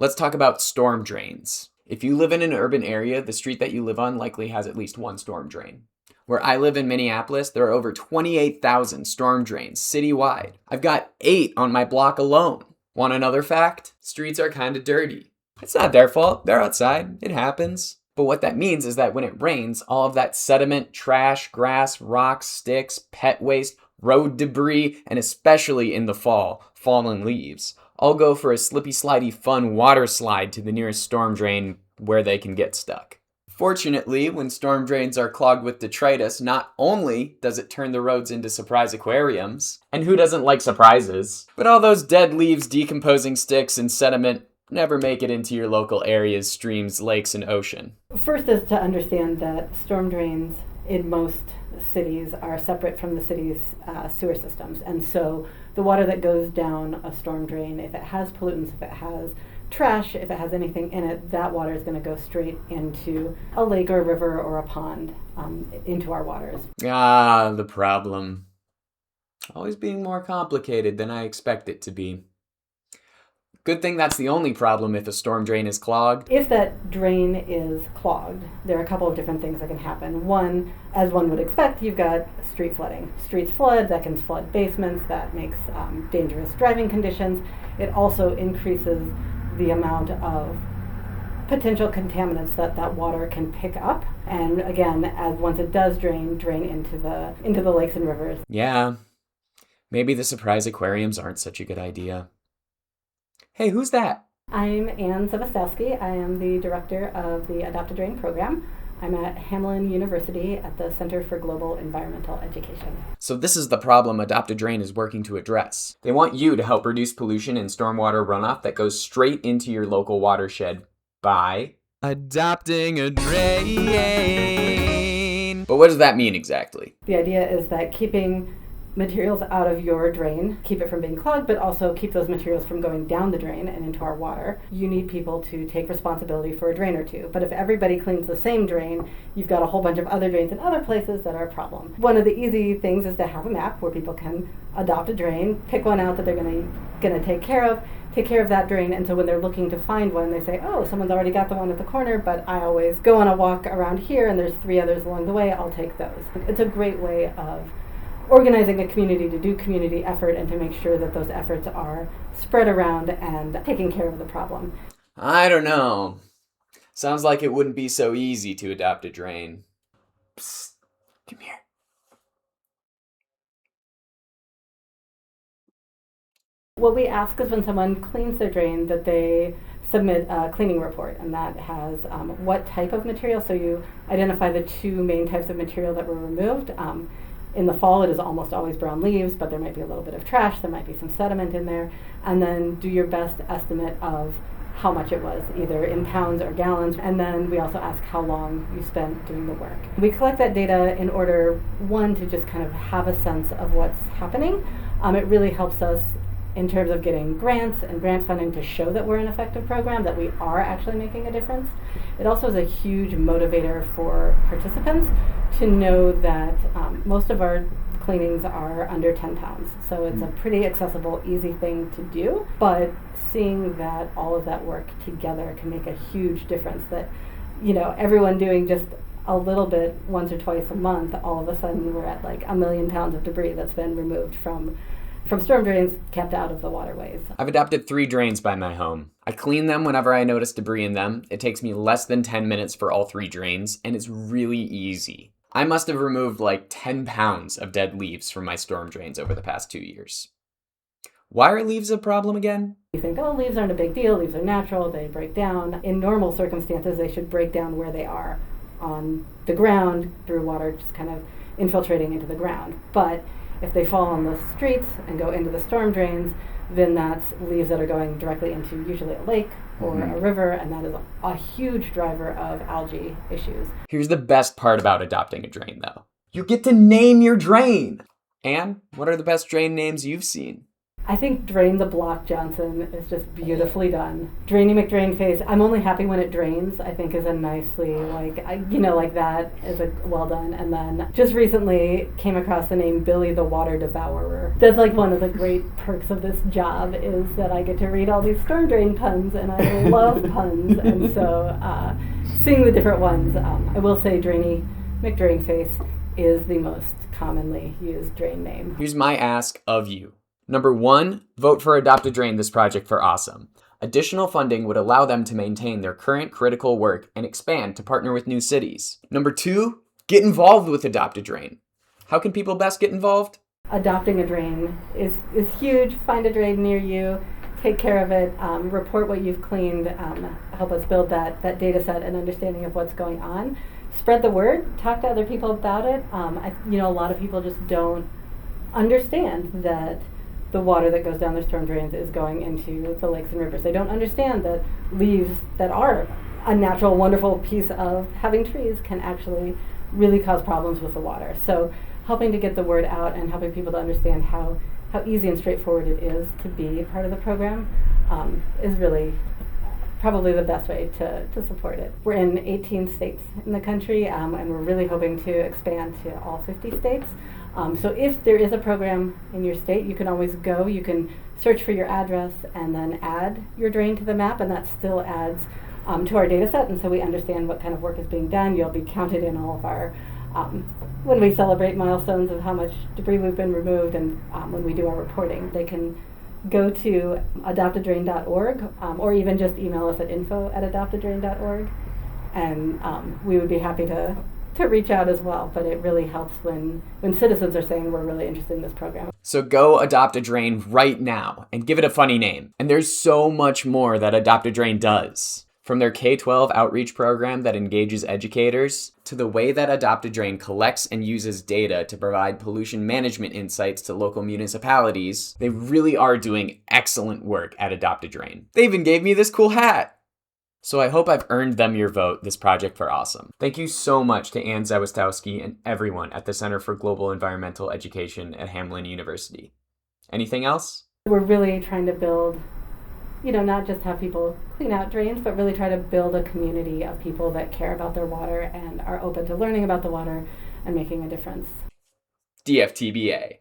Let's talk about storm drains. If you live in an urban area, the street that you live on likely has at least one storm drain. Where I live in Minneapolis, there are over 28,000 storm drains citywide. I've got 8 on my block alone. Want another fact? Streets are kind of dirty. It's not their fault. They're outside. It happens. But what that means is that when it rains, all of that sediment, trash, grass, rocks, sticks, pet waste, road debris, and especially in the fall, fallen leaves, all go for a slippy, slidey, fun water slide to the nearest storm drain where they can get stuck. Fortunately, when storm drains are clogged with detritus, not only does it turn the roads into surprise aquariums, and who doesn't like surprises, but all those dead leaves, decomposing sticks, and sediment never make it into your local areas, streams, lakes, and ocean. First is to understand that storm drains in most cities are separate from the city's sewer systems. And so the water that goes down a storm drain, if it has pollutants, if it has trash, if it has anything in it, that water is going to go straight into a lake or a river or a pond, into our waters. Ah, the problem. Always being more complicated than I expect it to be. Good thing that's the only problem if a storm drain is clogged. If that drain is clogged, there are a couple of different things that can happen. One, as one would expect, you've got street flooding. Streets flood, that can flood basements, that makes dangerous driving conditions. It also increases the amount of potential contaminants that water can pick up. And again, as once it does drain into the lakes and rivers. Yeah, maybe the surprise aquariums aren't such a good idea. Hey, who's that? I'm Ann Zavastowski. I am the director of the Adopt a Drain program. I'm at Hamline University at the Center for Global Environmental Education. So this is the problem Adopt a Drain is working to address. They want you to help reduce pollution and stormwater runoff that goes straight into your local watershed by adopting a drain. But what does that mean exactly? The idea is that keeping materials out of your drain, keep it from being clogged, but also keep those materials from going down the drain and into our water. You need people to take responsibility for a drain or two. But if everybody cleans the same drain, you've got a whole bunch of other drains in other places that are a problem. One of the easy things is to have a map where people can adopt a drain, pick one out that they're going to take care of that drain, and so when they're looking to find one, they say, oh, someone's already got the one at the corner, but I always go on a walk around here and there's 3 others along the way, I'll take those. It's a great way of organizing a community to do community effort and to make sure that those efforts are spread around and taking care of the problem. I don't know. Sounds like it wouldn't be so easy to adopt a drain. Psst, come here. What we ask is when someone cleans their drain that they submit a cleaning report, and that has what type of material. So you identify the 2 main types of material that were removed. In the fall, it is almost always brown leaves, but there might be a little bit of trash, there might be some sediment in there, and then do your best estimate of how much it was, either in pounds or gallons, and then we also ask how long you spent doing the work. We collect that data in order, one, to just kind of have a sense of what's happening. It really helps us in terms of getting grants and grant funding to show that we're an effective program, that we are actually making a difference. It also is a huge motivator for participants to know that most of our cleanings are under 10 pounds. So it's a pretty accessible, easy thing to do, but seeing that all of that work together can make a huge difference, that, you know, everyone doing just a little bit once or twice a month, all of a sudden we're at like 1 million pounds of debris that's been removed from storm drains, kept out of the waterways. I've adopted 3 drains by my home. I clean them whenever I notice debris in them. It takes me less than 10 minutes for all 3 drains, and it's really easy. I must have removed like 10 pounds of dead leaves from my storm drains over the past 2 years. Why are leaves a problem again? You think, oh, leaves aren't a big deal, leaves are natural, they break down. In normal circumstances, they should break down where they are, on the ground, through water just kind of infiltrating into the ground. But if they fall on the streets and go into the storm drains, then that's leaves that are going directly into usually a lake or a river, and that is a huge driver of algae issues. Here's the best part about adopting a drain, though. You get to name your drain! And what are the best drain names you've seen? I think Drain the Block Johnson is just beautifully done. Drainy McDrain Face, I'm only happy when it drains, I think is a nicely, like that is a well done. And then just recently came across the name Billy the Water Devourer. That's like one of the great perks of this job is that I get to read all these storm drain puns, and I love puns. And so seeing the different ones, I will say Drainy McDrain Face is the most commonly used drain name. Here's my ask of you. Number 1, vote for Adopt a Drain this project for awesome. Additional funding would allow them to maintain their current critical work and expand to partner with new cities. Number 2, get involved with Adopt a Drain. How can people best get involved? Adopting a drain is huge. Find a drain near you, take care of it, report what you've cleaned, help us build that data set and understanding of what's going on. Spread the word, talk to other people about it. A lot of people just don't understand that the water that goes down their storm drains is going into the lakes and rivers. They don't understand that leaves that are a natural, wonderful piece of having trees can actually really cause problems with the water. So helping to get the word out and helping people to understand how easy and straightforward it is to be part of the program is really probably the best way to support it. We're in 18 states in the country, and we're really hoping to expand to all 50 states. So if there is a program in your state, you can always go. You can search for your address and then add your drain to the map, and that still adds to our data set. And so we understand what kind of work is being done. You'll be counted in all of our, when we celebrate milestones of how much debris we've been removed, and when we do our reporting. They can go to adoptadrain.org or even just email us at info@adoptadrain.org, and we would be happy to reach out as well. But it really helps when citizens are saying we're really interested in this program. So go adopt a drain right now and give it a funny name. And there's so much more that Adopt a Drain does. From their K-12 outreach program that engages educators, to the way that Adopt a Drain collects and uses data to provide pollution management insights to local municipalities, they really are doing excellent work at Adopt a Drain. They even gave me this cool hat. So I hope I've earned them your vote this project for awesome. Thank you so much to Ann Zawistowski and everyone at the Center for Global Environmental Education at Hamline University. Anything else? We're really trying to build, not just have people clean out drains, but really try to build a community of people that care about their water and are open to learning about the water and making a difference. DFTBA.